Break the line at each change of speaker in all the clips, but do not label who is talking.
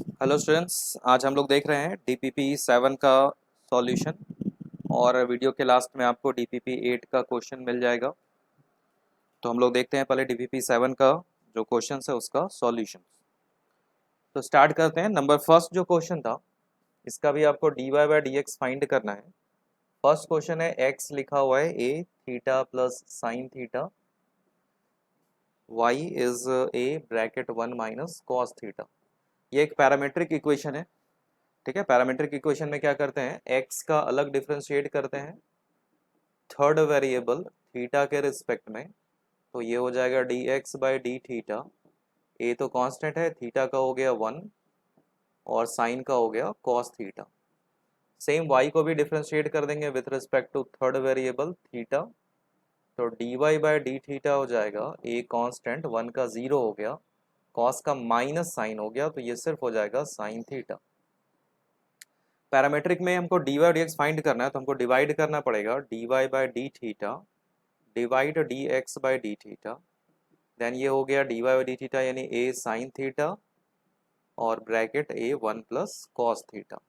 Hello students, आज हम लोग देख रहे हैं डीपीपी 7 का सॉल्यूशन। और वीडियो के लास्ट में आपको डीपीपी 8 का क्वेश्चन मिल जाएगा। तो हम लोग देखते हैं पहले डीपीपी 7 का जो क्वेश्चन है उसका सॉल्यूशन। तो स्टार्ट करते हैं। नंबर फर्स्ट जो क्वेश्चन था इसका भी आपको d y by d x find करना है। फर्स्ट क्वेश्चन है एक्स लिखा हुआ है a theta plus sine theta, y is a bracket 1 minus cos theta. ये एक पैरामीट्रिक इक्वेशन है। ठीक है, पैरामीट्रिक इक्वेशन में क्या करते हैं, एक्स का अलग डिफ्रेंशिएट करते हैं थर्ड वेरिएबल थीटा के रिस्पेक्ट में। तो ये हो जाएगा d x by d theta. A तो कांस्टेंट है, थीटा का हो गया 1 और साइन का हो गया कॉस थीटा। सेम वाई को भी डिफ्रेंशिएट कर देंगे with respect to third variable theta. तो d y by d theta हो जाएगा ए कांस्टेंट 1 का 0 हो गया, कॉस का माइनस साइन हो गया, तो ये सिर्फ हो जाएगा साइन थीटा। पैरामीट्रिक में हमको d y d x find करना है तो हमको डिवाइड करना पड़ेगा d y by d theta divide d x by d theta. Then ये हो गया d y by d theta यानी ए साइन थीटा और bracket a 1 plus cos theta.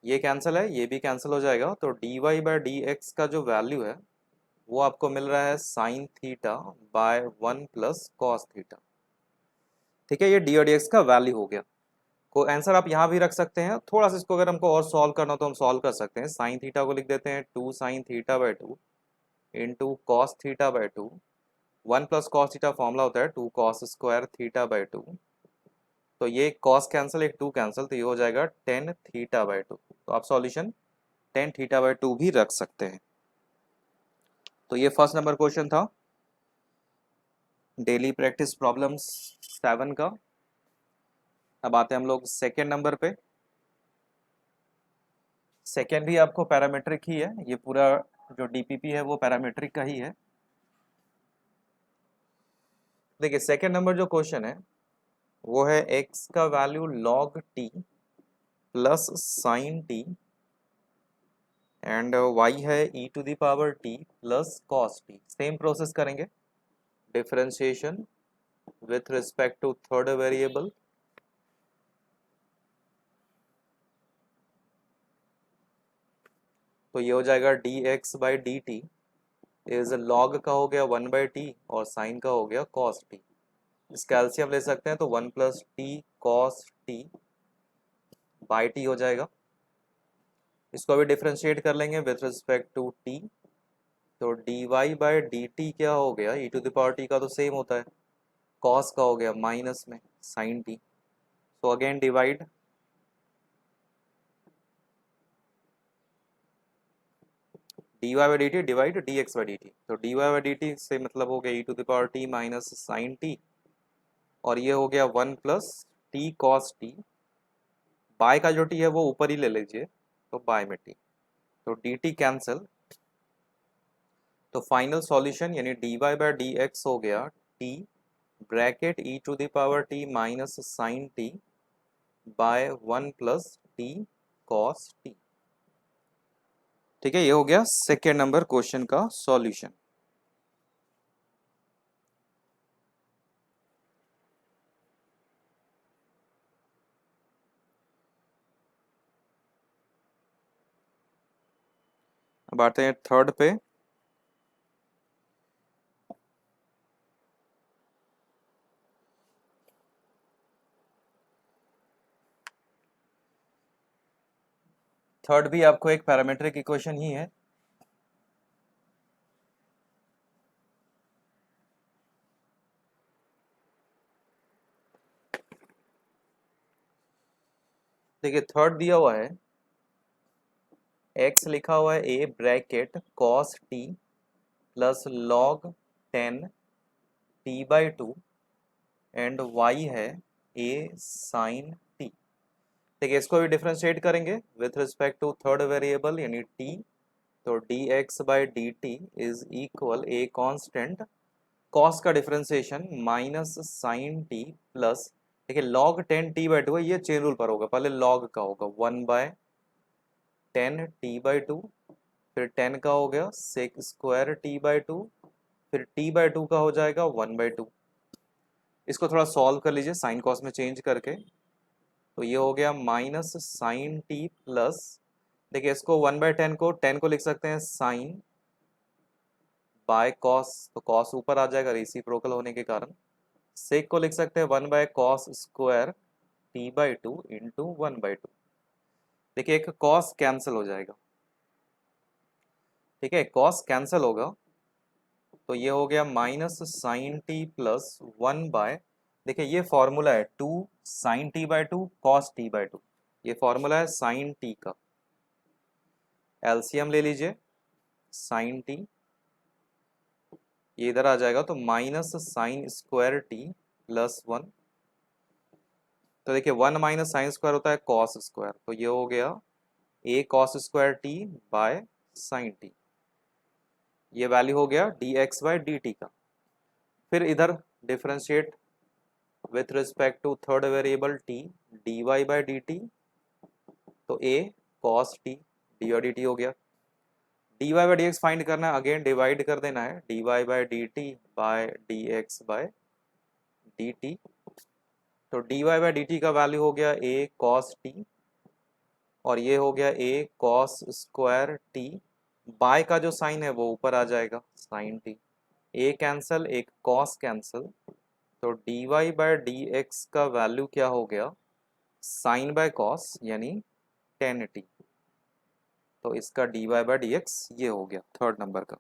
ये कैंसिल है, ये भी कैंसिल हो जाएगा। तो d y by d x का जो वैल्यू है वो आपको मिल रहा है sine theta by 1 plus cos theta. ठीक है, ये डी और डी एक्स का वैल्यू हो गया। को आंसर आप यहाँ भी रख सकते हैं। थोड़ा सा इसको अगर हमको और सॉल्व करना हो तो हम सॉल्व कर सकते हैं। साइन थीटा को लिख देते हैं 2 sine theta by 2 into cos theta by 2। 1 plus cos theta formula होता है 2 कॉस स्क्वायर थीटा बाई 2। तो ये कॉस कैंसिल, एक 2 कैंसिल, तो ये हो जाएगा 10 थीटा बाई 2। तो आप सॉल्यूशन 10 थीटा बाई 2 भी रख सकते हैं। तो ये फर्स्ट नंबर क्वेश्चन था डेली प्रैक्टिस प्रॉब्लम्स 7 का। अब आते हैं हम लोग सेकेंड नंबर पे। सेकेंड भी आपको पैरामीट्रिक ही है, ये पूरा जो डीपीपी है वो पैरामीट्रिक का ही है। देखिए सेकेंड नंबर जो क्वेश्चन है वो है x का value log t plus sine t and y है e to the power t plus cos t। Same process करेंगे, differentiation with respect to third variable. तो ये हो जाएगा d x by d t is log का हो गया 1 by T और साइन का हो गया कॉस टी। इसका एलसीएम ले सकते हैं तो 1 plus t cos t by t हो जाएगा। इसको भी डिफ्रेंशिएट कर लेंगे विथ रिस्पेक्ट टू टी। तो d y by d t क्या हो गया, e to the power t का तो सेम होता है, कॉस का हो गया माइनस में sine t. So again divide, d y by d t divide d x by d t. तो d y by d t से मतलब हो गया e to the power t minus sine t और ये हो गया 1 plus t cos t. By का जो टी है वो ऊपर ही ले लीजिए, तो बाय में टी, तो डी टी कैंसिल। तो फाइनल सॉल्यूशन यानी d y by d x हो गया t bracket e to the power t minus sine t by 1 plus t cos t. ठीक है, ये हो गया सेकेंड नंबर क्वेश्चन का सॉल्यूशन। अब आते हैं थर्ड पे। थर्ड भी आपको एक पैरामीट्रिक इक्वेशन ही है। देखिए थर्ड दिया हुआ है x लिखा हुआ है a bracket cos t plus log 10 t बाई 2 एंड y है a sin t। देखिए इसको भी डिफ्रेंशिएट करेंगे with respect to third variable यानी t। तो dx by d t is equal a constant cos का differentiation minus sine t plus, देखिए log 10 t बाई 2 है, ये चेन रूल पर होगा, पहले log का होगा 1 बाय 10 t बाई 2, फिर 10 का हो गया सेक स्क्वायर t बाई 2, फिर t बाई 2 का हो जाएगा 1 बाई 2। इसको थोड़ा सॉल्व कर लीजिए साइन कॉस में चेंज करके। तो ये हो गया माइनस साइन टी प्लस, देखिए इसको 1/10 को 10 को लिख सकते हैं साइन बाय कॉस, तो कॉस ऊपर आ जाएगा रेसिप्रोकल होने के कारण। सेक को लिख सकते हैं 1/cos स्क्वायर t/2 इंटू 1/2। देखिए एक कॉस कैंसिल हो जाएगा, ठीक है, कॉस कैंसिल होगा, तो ये हो गया माइनस साइन टी प्लस 1/, देखिए ये फॉर्मूला है 2 साइन t/2 कॉस t/2, ये फॉर्मूला है साइन टी का। एलसीएम ले लीजिए, साइन टी ये इधर आ जाएगा तो minus sine square T plus 1, तो देखिए 1 माइनस साइन स्क्वायर होता है कॉस स्क्वायर, तो ये हो गया a cos square t by sine t, ये वैल्यू हो गया dx/dt का। फिर इधर differentiate with respect to third variable t dy/dt, तो a cos t dy/dt हो गया। dy/dx फाइंड करना है, अगेन डिवाइड कर देना है dy/dt बाय dx/dt, तो dy/dt का वैल्यू हो गया a cos t और ये हो गया a cos square t, by का जो साइन है वो ऊपर आ जाएगा साइन t, a कैंसल एक cos कैंसल, तो dy/dx का वैल्यू क्या हो गया साइन बाय कॉस यानी tan t, तो इसका dy/dx ये हो गया थर्ड नंबर का।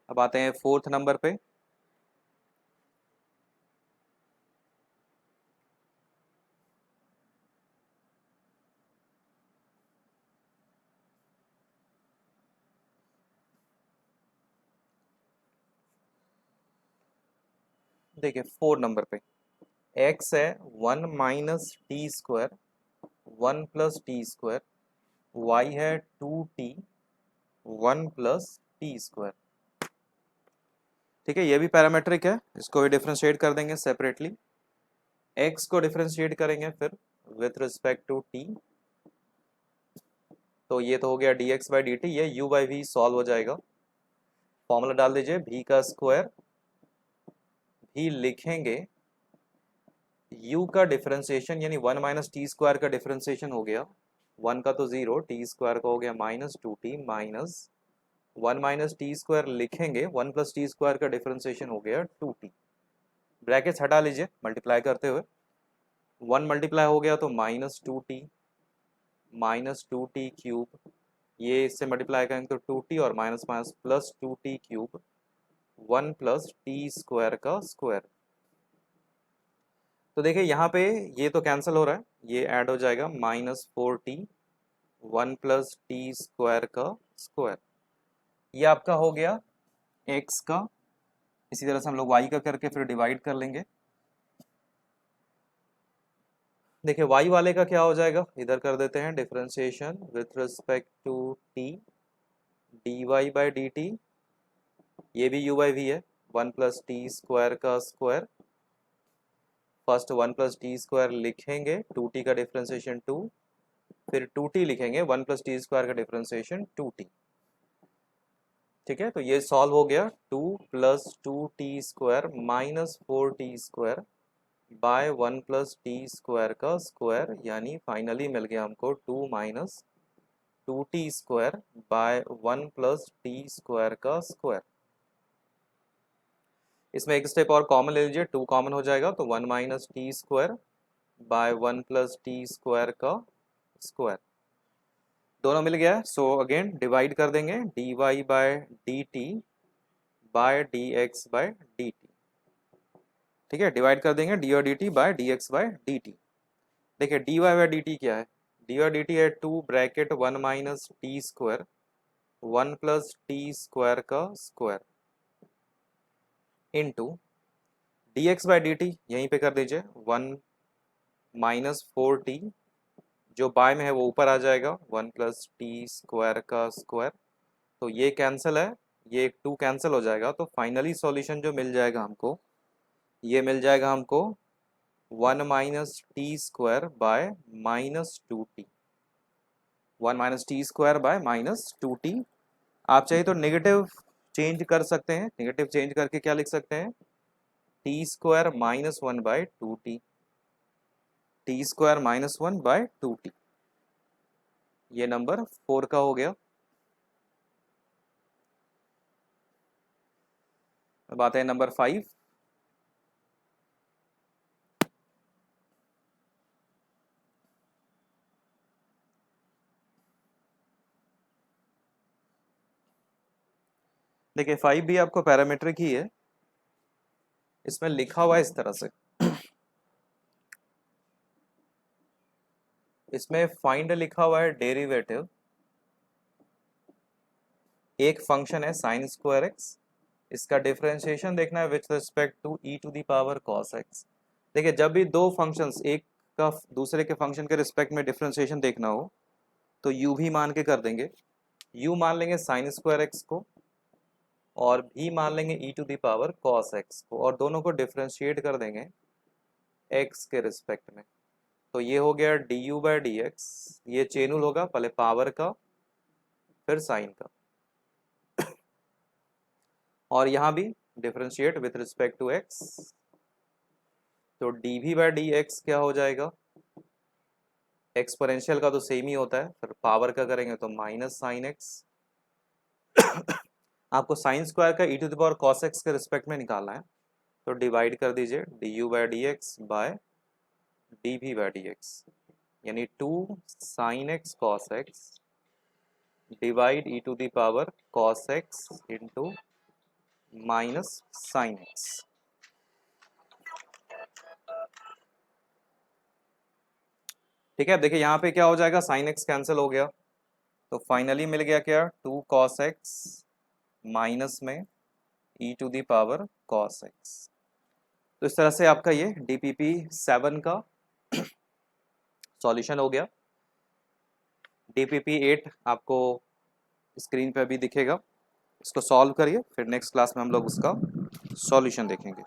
अब आते हैं फोर्थ नंबर पे। देखिए 4 नंबर पे x है 1 minus T square 1 plus t square, y है 2t 1 प्लस टी स्क्वायर, ठीक है, ये भी पैरामेट्रिक है, इसको भी डिफरेंशिएट कर देंगे सेपरेटली। x को डिफरेंशिएट करेंगे फिर विथ रिस्पेक्ट टू t, तो ये तो हो गया dx/dt, ये u/v सॉल्व हो जाएगा। फॉर्मूला डाल दीजिए v का स्क्वायर, भी लिखेंगे u का डिफरेंशिएशन यानी 1 माइनस टी स्क्वायर का डिफरेंशिएशन हो गया, 1 का तो 0, टी स्क्वायर का हो गया minus 2t minus 1 minus T square लिखेंगे 1 प्लस टी स्क्वायर का डिफरेंशिएशन हो गया 2t, ब्रैकेट्स हटा लीजिए मल्टीप्लाई करते हुए, 1 मल्टीप्लाई हो गया तो माइनस टू टी क्यूब, ये इससे मल्टीप्लाई करेंगे तो 2t और minus minus plus 2t cube 1 plus t square का स्क्वायर। तो देखिए यहाँ पे ये तो कैंसिल हो रहा है, ये ऐड हो जाएगा minus 4t 1 plus t square का स्क्वायर, ये आपका हो गया x का। इसी तरह से हम लोग y का करके फिर डिवाइड कर लेंगे। देखिए y वाले का क्या हो जाएगा, इधर कर देते हैं differentiation with respect to t dy/dt, ये भी u/v है 1 प्लस टी स्क्वायर का square, first 1 plus t square लिखेंगे 2t का डिफरेंशिएशन 2, फिर 2t लिखेंगे 1 प्लस टी स्क्वायर का डिफरेंशिएशन 2t, ठीक है, तो ये सॉल्व हो गया 2 plus 2t square minus 4t square by 1 plus t square का स्क्वायर, यानी फाइनली मिल गया हमको 2 minus 2t square by 1 plus t square का स्क्वायर। इसमें एक स्टेप और कॉमन ले लीजिए, 2 कॉमन हो जाएगा तो 1 minus T square by 1 plus t square का स्क्वायर, दोनों मिल गया है, सो अगेन डिवाइड कर देंगे dy/dt बाय dx/dt, ठीक है, डिवाइड कर देंगे dy और dt बाय dx/dt। देखिए dy/dt क्या है, dy/dt है 2 bracket 1 minus T square 1 plus t square का स्क्वायर इंटू dx/dt, यहीं पे कर दीजिए 1 माइनस 4t, जो बाय में है वो ऊपर आ जाएगा 1 प्लस टी स्क्वायर का स्क्वायर, तो ये कैंसिल है, ये 2 कैंसिल हो जाएगा, तो फाइनली सॉल्यूशन जो मिल जाएगा हमको, ये मिल जाएगा हमको 1 minus T square by minus 2t, 1 minus T square by minus 2t। आप चाहिए तो नेगेटिव चेंज कर सकते हैं, नेगेटिव चेंज करके क्या लिख सकते हैं T square minus 1/2t, T square minus 1/2t, ये नंबर 4 का हो गया। अब आते हैं नंबर 5। देखिए 5 भी आपको पैरामीट्रिक ही है, इसमें लिखा हुआ है इस तरह से, इसमें फाइंड लिखा हुआ है डेरिवेटिव, एक फंक्शन है साइन स्क्वायर एक्स, इसका डिफरेंशिएशन देखना है with respect to e to the power cos x. देखिए जब भी दो फंक्शंस एक का दूसरे के फंक्शन के रिस्पेक्ट में डिफरेंशिएशन देखना हो तो यू भी मान के कर देंगे, यू मान लेंगे साइन स्क्वायर एक्स को और भी मान लेंगे e to the power cos x को, और दोनों को डिफरेंशिएट कर देंगे एक्स के रिस्पेक्ट में। तो ये हो गया D u by d x, ये चेन रूल होगा, पहले पावर का फिर साइन का, और यहाँ भी differentiate with respect to x, तो d v by d x क्या हो जाएगा, एक्सपोनेंशियल का तो सेम ही होता है, फिर पावर का करेंगे तो माइनस साइन एक्स। आपको साइन स्क्वायर का e to the power cos x के रिस्पेक्ट में निकालना है, तो डिवाइड कर दीजिए d u by d x by d v by d x, यानी 2 sine x cos x divide e to the power cos x into minus sine x. ठीक है, देखिए यहाँ पे क्या हो जाएगा, साइन एक्स कैंसिल हो गया, तो फाइनली मिल गया क्या, 2 कॉस एक्स माइनस में e to the power cos x. तो इस तरह से आपका ये डीपीपी 7 का सॉल्यूशन हो गया। डीपीपी 8 आपको स्क्रीन पे भी दिखेगा, इसको सॉल्व करिए, फिर नेक्स्ट क्लास में हम लोग उसका सॉल्यूशन देखेंगे।